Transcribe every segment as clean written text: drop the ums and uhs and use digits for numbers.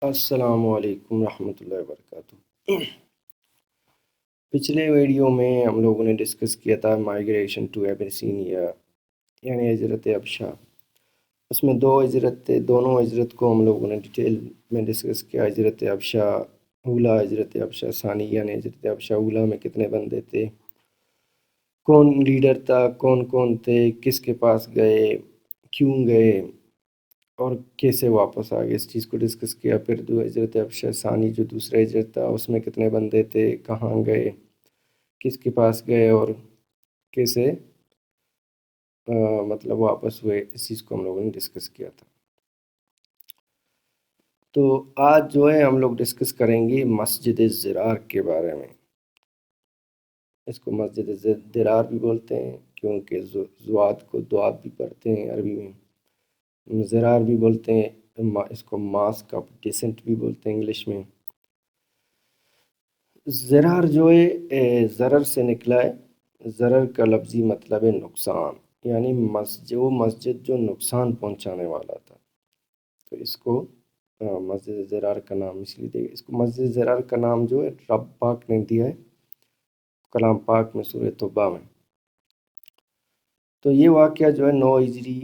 السلام علیکم ورحمۃ اللہ وبرکاتہ۔ پچھلے ویڈیو میں ہم لوگوں نے ڈسکس کیا تھا مائیگریشن ٹو ایبیسینیا یعنی ہجرت ابشا۔ اس میں دو ہجرت تھے، دونوں ہجرت کو ہم لوگوں نے ڈیٹیل میں ڈسکس کیا۔ ہجرت ابشا اولا، ہجرت ابشا ثانی یعنی ہجرت ابشا اولا میں کتنے بندے تھے، کون لیڈر تھا، کون کون تھے، کس کے پاس گئے، کیوں گئے اور کیسے واپس آ گئے، اس چیز کو ڈسکس کیا۔ پھر دو ہجرت ابشا ثانی جو دوسرا ہجرت تھا اس میں کتنے بندے تھے، کہاں گئے، کس کے پاس گئے اور کیسے مطلب واپس ہوئے، اس چیز کو ہم لوگوں نے ڈسکس کیا تھا۔ تو آج جو ہے ہم لوگ ڈسکس کریں گے مسجد زرار کے بارے میں۔ اس کو مسجد درار بھی بولتے ہیں کیونکہ زوات کو دوات بھی پڑھتے ہیں عربی میں، زرار بھی بولتے ہیں، اس کو ماسک آف ڈیسنٹ بھی بولتے ہیں انگلش میں۔ زرار جو ہے ضرر سے نکلا ہے، ضرر کا لفظی مطلب ہے نقصان، یعنی وہ مسجد جو نقصان پہنچانے والا تھا، تو اس کو مسجد زرار کا نام اس لیے دیا۔ اس کو مسجد زرار کا نام جو ہے رب پاک نے دیا ہے کلام پاک میں سورہ توبہ میں۔ تو یہ واقعہ جو ہے 9 ہجری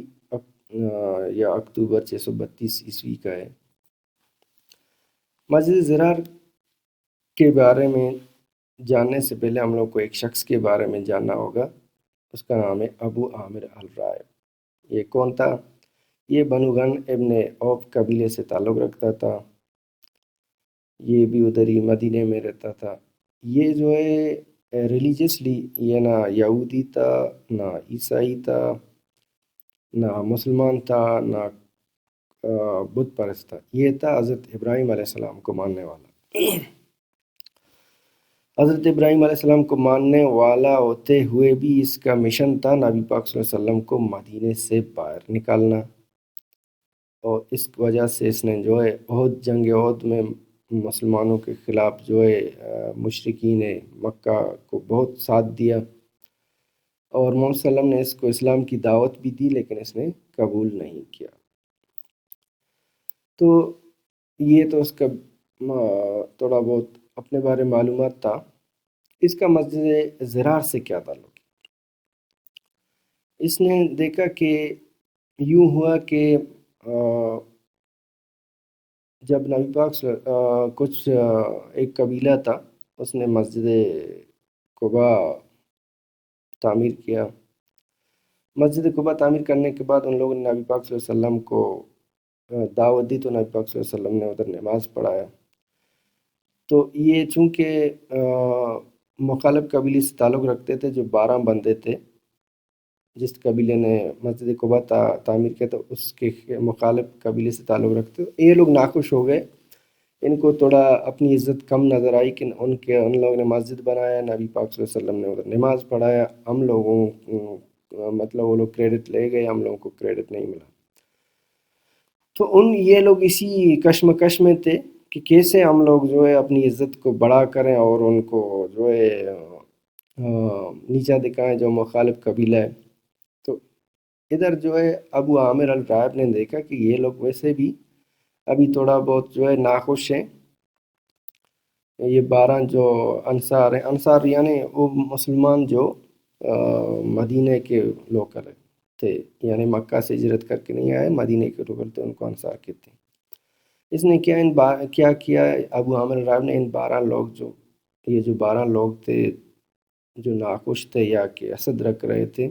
یا اکتوبر 632 عیسوی کا ہے۔ مسجد زرار کے بارے میں جاننے سے پہلے ہم لوگ کو ایک شخص کے بارے میں جاننا ہوگا، اس کا نام ہے ابو عامر الرائب۔ یہ کون تھا؟ یہ بنو غن ابن عوف قبیلے سے تعلق رکھتا تھا، یہ بھی ادھر ہی مدینے میں رہتا تھا۔ یہ جو ہے ریلیجیسلی یہ نہ یہودی تھا، نہ عیسائی تھا، نہ مسلمان تھا، نہ بت پرست تھا، یہ تھا حضرت ابراہیم علیہ السلام کو ماننے والا۔ حضرت ابراہیم علیہ السلام کو ماننے والا ہوتے ہوئے بھی اس کا مشن تھا نبی پاک صلی اللہ علیہ وسلم کو مدینے سے باہر نکالنا، اور اس وجہ سے اس نے جو ہے جنگ عہد میں مسلمانوں کے خلاف جو ہے مشرکین مکہ کو بہت ساتھ دیا، اور محمد صلی اللہ علیہ وسلم نے اس کو اسلام کی دعوت بھی دی لیکن اس نے قبول نہیں کیا۔ تو یہ تو اس کا تھوڑا بہت اپنے بارے معلومات تھا۔ اس کا مسجد زرار سے کیا تعلق ہے؟ اس نے دیکھا کہ یوں ہوا کہ جب نبی پاک کچھ ایک قبیلہ تھا، اس نے مسجد قباء تعمیر کیا۔ مسجد قباء تعمیر کرنے کے بعد ان لوگوں نے نبی پاک صلی اللہ علیہ وسلم کو دعوت دی، تو نبی پاک صلی اللہ علیہ وسلم نے ادھر نماز پڑھایا۔ تو یہ چونکہ مخالف قبیلے سے تعلق رکھتے تھے، جو 12 بندے تھے، جس قبیلے نے مسجد قباء تعمیر کیا تو اس کے مخالف قبیلے سے تعلق رکھتے، یہ لوگ ناخوش ہو گئے، ان کو تھوڑا اپنی عزت کم نظر آئی کہ ان لوگوں نے مسجد بنایا، نبی پاک صلی اللہ علیہ وسلم نے ادھر نماز پڑھایا، ہم لوگوں مطلب وہ لوگ کریڈٹ لے گئے، ہم لوگوں کو کریڈٹ نہیں ملا۔ تو یہ لوگ اسی کشمکش میں تھے کہ کیسے ہم لوگ جو ہے اپنی عزت کو بڑا کریں اور ان کو جو ہے نیچا دکھائیں جو مخالف قبیلہ ہے۔ تو ادھر جو ہے ابو عامر الرائب نے دیکھا کہ یہ لوگ ویسے بھی ابھی تھوڑا بہت جو ہے ناخوش ہیں، یہ 12 جو انصار ہیں، انصار یعنی وہ مسلمان جو مدینہ کے لوکل تھے، یعنی مکہ سے ہجرت کر کے نہیں آئے، مدینہ کے لوکل تھے، ان کو انصار کہتے ہیں۔ اس نے کیا کیا ابو عامر الرائب نے، ان 12 لوگ یہ جو 12 لوگ تھے جو ناخوش تھے یا کہ حسد رکھ رہے تھے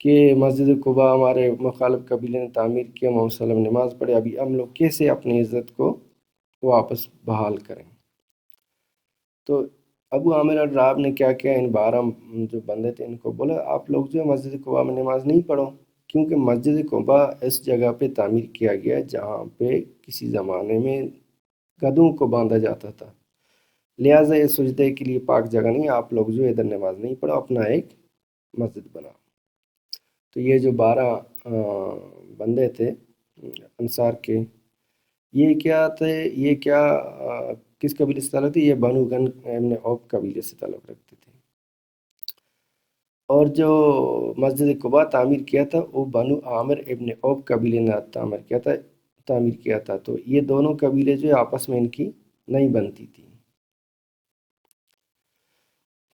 کہ مسجد قباء ہمارے مخالف قبیلے نے تعمیر کیا، محمد صلی اللہ علیہ وسلم نماز پڑھے، ابھی ہم لوگ کیسے اپنی عزت کو واپس بحال کریں۔ تو ابو عامر الرائب نے کیا کیا، ان 12 جو بندے تھے ان کو بولا آپ لوگ جو مسجد قباء میں نماز نہیں پڑھو، کیونکہ مسجد قباء اس جگہ پہ تعمیر کیا گیا جہاں پہ کسی زمانے میں گدھوں کو باندھا جاتا تھا، لہٰذا یہ سجدے کے لیے پاک جگہ نہیں، آپ لوگ جو ادھر نماز نہیں پڑھو، اپنا ایک مسجد بناؤ۔ تو یہ جو 12 بندے تھے انصار کے، یہ کیا تھے، یہ کیا کس قبیلے سے تعلق تھے؟ یہ بنو غن ابن عوف قبیلے سے تعلق رکھتے تھے، اور جو مسجد قباء تعمیر کیا تھا وہ بنو عامر ابن عوف قبیلے نے تعمیر کیا تھا، تو یہ دونوں قبیلے جو ہے آپس میں ان کی نہیں بنتی تھی۔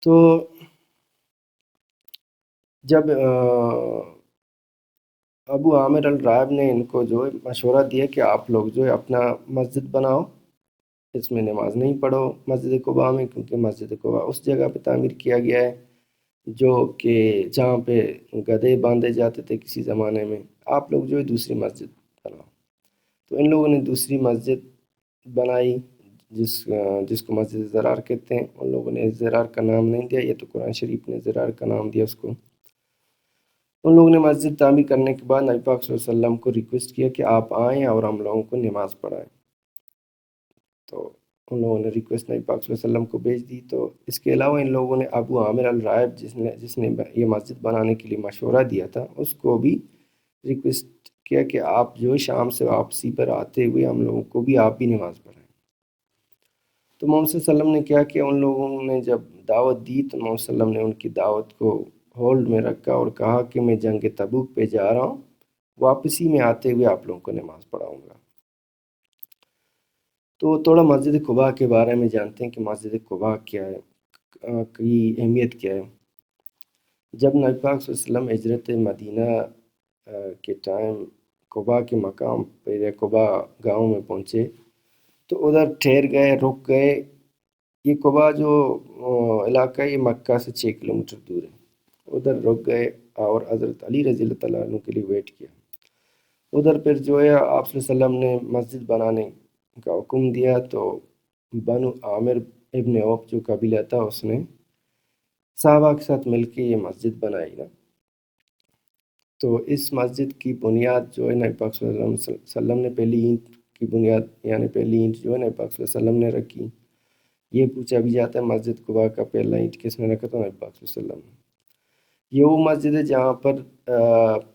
تو جب ابو عامر الرائب نے ان کو جو ہے مشورہ دیا کہ آپ لوگ جو ہے اپنا مسجد بناؤ، اس میں نماز نہیں پڑھو مسجد قباء میں، کیونکہ مسجد قباء اس جگہ پہ تعمیر کیا گیا ہے جو کہ جہاں پہ گدھے باندھے جاتے تھے کسی زمانے میں، آپ لوگ جو ہے دوسری مسجد بناؤ۔ تو ان لوگوں نے دوسری مسجد بنائی جس کو مسجد زرار کہتے ہیں۔ ان لوگوں نے زرار کا نام نہیں دیا، یہ تو قرآن شریف نے زرار کا نام دیا اس کو۔ ان لوگوں نے مسجد تعمیر کرنے کے بعد نبی پاک صلی اللہ علیہ وسلم کو ریکویسٹ کیا کہ آپ آئیں اور ہم لوگوں کو نماز پڑھائیں۔ تو ان لوگوں نے ریکویسٹ نبی پاک صلی اللہ علیہ وسلم کو بھیج دی۔ تو اس کے علاوہ ان لوگوں نے ابو عامر الرائب جس نے یہ مسجد بنانے کے لیے مشورہ دیا تھا، اس کو بھی ریکویسٹ کیا کہ آپ جو شام سے واپسی پر آتے ہوئے ہم لوگوں کو بھی آپ بھی نماز پڑھائیں۔ تو محمد صلی اللہ علیہ وسلم نے کیا کہ ان لوگوں نے جب دعوت دی تو محمد صلی اللہ علیہ وسلم نے ان کی دعوت کو ہولڈ میں رکھا اور کہا کہ میں جنگ تبوک پہ جا رہا ہوں، واپسی میں آتے ہوئے آپ لوگوں کو نماز پڑھاؤں گا۔ تو تھوڑا مسجد قباء کے بارے میں جانتے ہیں کہ مسجد قباء کیا ہے، کی اہمیت کیا ہے۔ جب نبی پاک صلی اللہ علیہ وسلم ہجرت مدینہ کے ٹائم قباء کے مقام پہ یا قباء گاؤں میں پہنچے تو ادھر ٹھہر گئے، رک گئے۔ یہ قباء جو علاقہ ہے یہ مکہ سے 6 کلومیٹر دور ہے۔ ادھر رک گئے اور حضرت علی رضی اللہ تعالیٰ عنہ کے لیے ویٹ کیا۔ ادھر پھر جو ہے آپ صلی اللہ علیہ وسلم نے مسجد بنانے کا حکم دیا، تو بنو عامر ابن عوف جو قبیلہ تھا اس نے صحابہ کے ساتھ مل کے یہ مسجد بنائی نا۔ تو اس مسجد کی بنیاد جو ہے نبی پاک صلی اللہ علیہ وسلم نے پہلی اینٹ کی بنیاد یعنی پہلی اینٹ جو ہے نبی پاک صلی اللہ علیہ وسلم نے رکھی۔ یہ پوچھا بھی جاتا ہے مسجد قباء کا پہلا اینٹ کس نے رکھا؟ تو نبی پاک صلی اللہ علیہ وسلم نے۔ یہ وہ مسجد ہے جہاں پر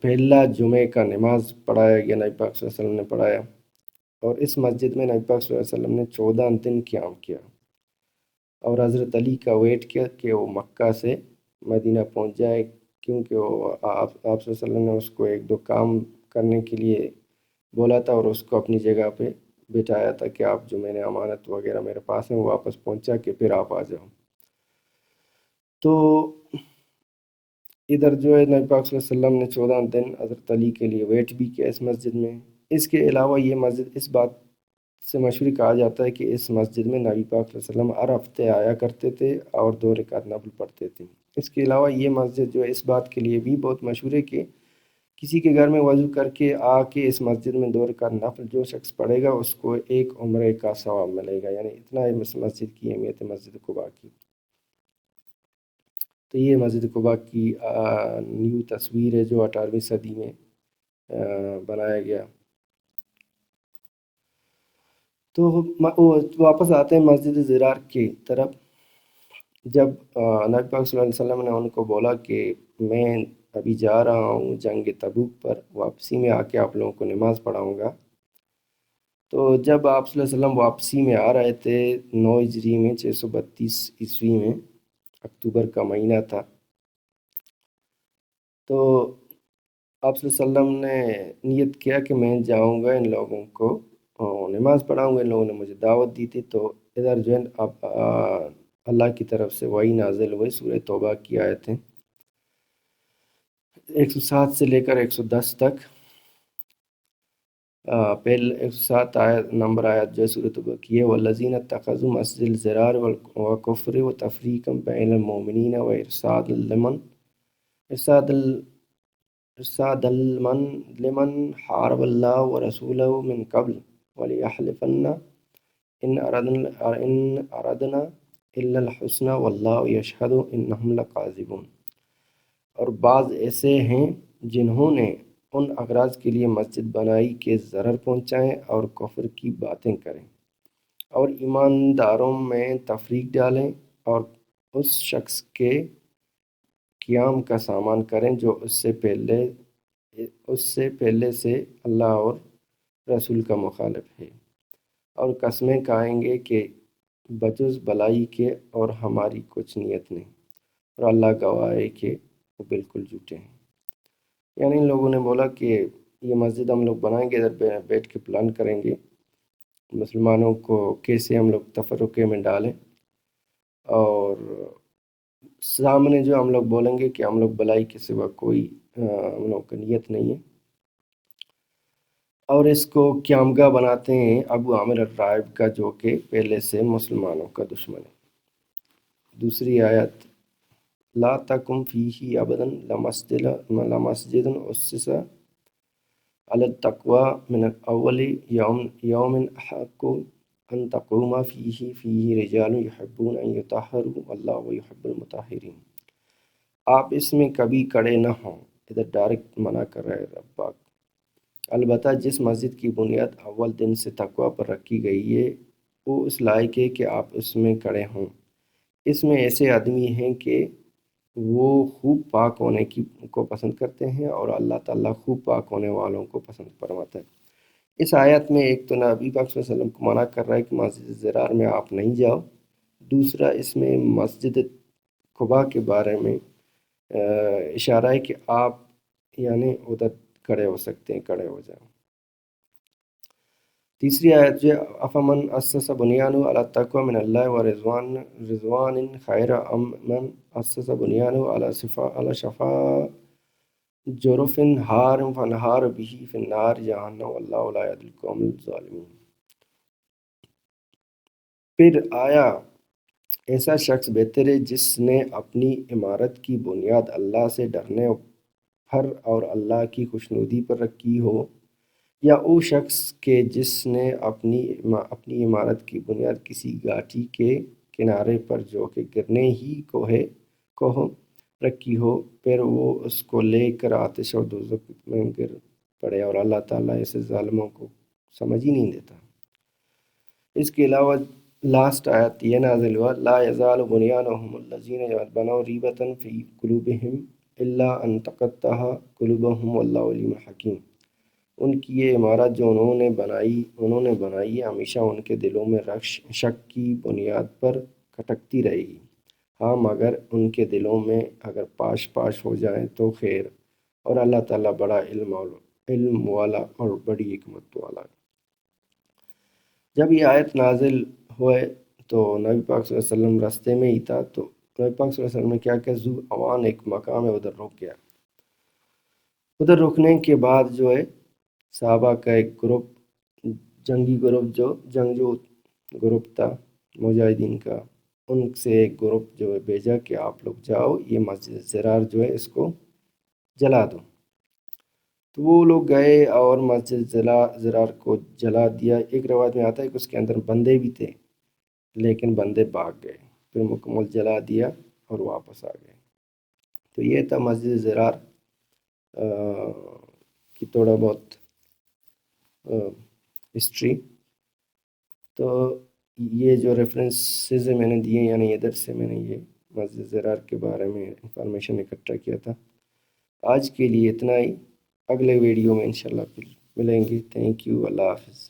پہلا جمعے کا نماز پڑھایا گیا، نبی پاک صلی اللہ علیہ وسلم نے پڑھایا، اور اس مسجد میں نبی پاک صلی اللہ علیہ وسلم نے 14 دن قیام کیا اور حضرت علی کا ویٹ کیا کہ وہ مکہ سے مدینہ پہنچ جائے، کیونکہ وہ آپ صلی اللہ علیہ وسلم نے اس کو ایک دو کام کرنے کے لیے بولا تھا اور اس کو اپنی جگہ پہ بٹھایا تھا کہ آپ جو میں نے امانت وغیرہ میرے پاس ہیں وہ واپس پہنچا کے پھر آپ آ جاؤ۔ تو ادھر جو ہے نبی پاک صلی اللہ علیہ وسلم نے 14 دن حضرت علی کے لیے ویٹ بھی کیا اس مسجد میں۔ اس کے علاوہ یہ مسجد اس بات سے مشہور کہا جاتا ہے کہ اس مسجد میں نبی پاک صلی اللہ علیہ وسلم ہر ہفتے آیا کرتے تھے اور 2 رکعت نفل پڑھتے تھے۔ اس کے علاوہ یہ مسجد جو ہے اس بات کے لیے بھی بہت مشہور ہے کہ کسی کے گھر میں وضو کر کے آ کے اس مسجد میں 2 رکعت نفل جو شخص پڑھے گا اس کو ایک عمرے کا ثواب ملے گا، یعنی اتنا ہے مسجد کی اہمیت ہے مسجد قباء کی۔ تو یہ مسجد قباء کی نیو تصویر ہے جو 18ویں صدی میں بنایا گیا۔ تو واپس آتے ہیں مسجد زرار کی طرف۔ جب نبی پاک صلی اللہ علیہ وسلم نے ان کو بولا کہ میں ابھی جا رہا ہوں جنگ تبوک پر، واپسی میں آ کے آپ لوگوں کو نماز پڑھاؤں گا، تو جب آپ صلی اللہ علیہ وسلم واپسی میں آ رہے تھے 9 ہجری میں 632 عیسوی میں اکتوبر کا مہینہ تھا، تو آپ صلی اللہ علیہ وسلم نے نیت کیا کہ میں جاؤں گا ان لوگوں کو نماز پڑھاؤں گا۔ ان لوگوں نے مجھے دعوت دی تھی۔ تو ادھر جو ہے اللہ کی طرف سے وحی نازل ہوئی، سورہ توبہ کی آیتیں 107 سے لے کر 110 تک۔ پہلے 107 آیت نمبر آیت جو ہے سورہ توبہ کی ہے، وَالَّذِينَ اتَّخَذُوا مَسْجِدَ الضِّرَارِ وَالْكُفْرِ وَتَفْرِيقًا بَيْنَ الْمُؤْمِنِينَ وَإِرْصَادًا لِمَنْ حَارَبَ اللَّهَ وَرَسُولَهُ مِنْ قَبْلُ وَلِيَحْلِفَنَّ إِنْ أَرَدْنَا إِلَّا الْحُسْنَى وَاللَّهُ يَشْهَدُ إِنَّهُمْ لَكَاذِبُونَ۔ اور بعض ایسے ہیں جنہوں نے ان اغراض کے لیے مسجد بنائی کہ ضرر پہنچائیں اور کفر کی باتیں کریں اور ایمانداروں میں تفریق ڈالیں اور اس شخص کے قیام کا سامان کریں جو اس سے پہلے سے اللہ اور رسول کا مخالف ہے، اور قسمیں کھائیں گے کہ بجز بلائی کے اور ہماری کچھ نیت نہیں، اور اللہ گواہ ہے کہ وہ بالکل جھوٹے ہیں۔ یعنی ان لوگوں نے بولا کہ یہ مسجد ہم لوگ بنائیں گے، ادھر بیٹھ کے پلان کریں گے مسلمانوں کو کیسے ہم لوگ تفرقے میں ڈالیں، اور سامنے جو ہم لوگ بولیں گے کہ ہم لوگ بلائی کے سوا کوئی ہم لوگ کی نیت نہیں ہے، اور اس کو قیامگاہ بناتے ہیں ابو عامر الرائب کا، جو کہ پہلے سے مسلمانوں کا دشمن ہے۔ دوسری آیت، لا تقم فیہ ابدا لمسجد اسس علی التقوی من اول یوم احق ان تقوم فیہ رجال یحبون ان یطہروا واللہ یحب المطہرین۔ آپ اس میں کبھی کھڑے نہ ہوں، ادھر ڈائریکٹ منع کر رہے رب پاک۔ البتہ جس مسجد کی بنیاد اول دن سے تقوی پر رکھی گئی ہے، وہ اس لائق ہے کہ آپ اس میں کھڑے ہوں۔ اس میں ایسے آدمی ہیں کہ وہ خوب پاک ہونے کو پسند کرتے ہیں، اور اللہ تعالیٰ خوب پاک ہونے والوں کو پسند فرماتا ہے۔ اس آیت میں ایک تو نبی پاک صلی اللہ علیہ وسلم کو منع کر رہا ہے کہ مسجد زرار میں آپ نہیں جاؤ، دوسرا اس میں مسجد قباء کے بارے میں اشارہ ہے کہ آپ یعنی ادھر کھڑے ہو سکتے ہیں، کھڑے ہو جائیں۔ تیسری آیت جو افمن اسس بنیانہ علی التقوی من اللہ و رضوان خیر ام من اسس بنیانہ علی شفا جرف ہار فنہار بہ فی النار جہنم واللہ لا یہدی القوم الظالمین۔ پھر آیا ایسا شخص بہتر ہے جس نے اپنی عمارت کی بنیاد اللہ سے ڈرنے پر اور اللہ کی خوشنودی پر رکھی ہو، یا وہ شخص کہ جس نے اپنی عمارت کی بنیاد کسی گھاٹی کے کنارے پر جو کہ گرنے ہی کو رکھی ہو، پھر وہ اس کو لے کر آتش اور دوزخ میں گر پڑے، اور اللہ تعالیٰ ایسے ظالموں کو سمجھ ہی نہیں دیتا۔ اس کے علاوہ لاسٹ آیت یہ نازل ہوا، لا یزال بنیانہم الذین بنوا ریبۃ فی قلوبہم الا ان تقطع قلوبہم واللہ علیم حکیم۔ ان کی یہ عمارت جو انہوں نے بنائی ہے، ہمیشہ ان کے دلوں میں شک کی بنیاد پر کھٹکتی رہے گی، ہاں مگر ان کے دلوں میں اگر پاش ہو جائیں تو خیر، اور اللہ تعالیٰ بڑا علم والا اور بڑی حکمت والا۔ جب یہ آیت نازل ہوئے تو نبی پاک صلی اللہ علیہ وسلم راستے میں ہی تھا، تو نبی پاک صلی اللہ علیہ وسلم نے کیا کہ ذو اوان ایک مقام ہے، ادھر رک گیا۔ ادھر رکنے کے بعد جو ہے صحابہ کا ایک گروپ، جنگی گروپ، جنگجو گروپ تھا مجاہدین کا، ان سے ایک گروپ جو ہے بھیجا کہ آپ لوگ جاؤ، یہ مسجد زرار جو ہے اس کو جلا دو۔ تو وہ لوگ گئے اور مسجد زرار کو جلا دیا۔ ایک روایت میں آتا ہے کہ اس کے اندر بندے بھی تھے، لیکن بندے بھاگ گئے، پھر مکمل جلا دیا اور واپس آ گئے۔ تو یہ تھا مسجد زرار کی تھوڑا بہت ہسٹری۔ تو یہ جو ریفرنسز میں نے دیے، یعنی ادھر سے میں نے یہ مسجد زرار کے بارے میں انفارمیشن اکٹھا کیا تھا۔ آج کے لیے اتنا ہی، اگلے ویڈیو میں انشاءاللہ پھر ملیں گے۔ تھینک یو، اللہ حافظ۔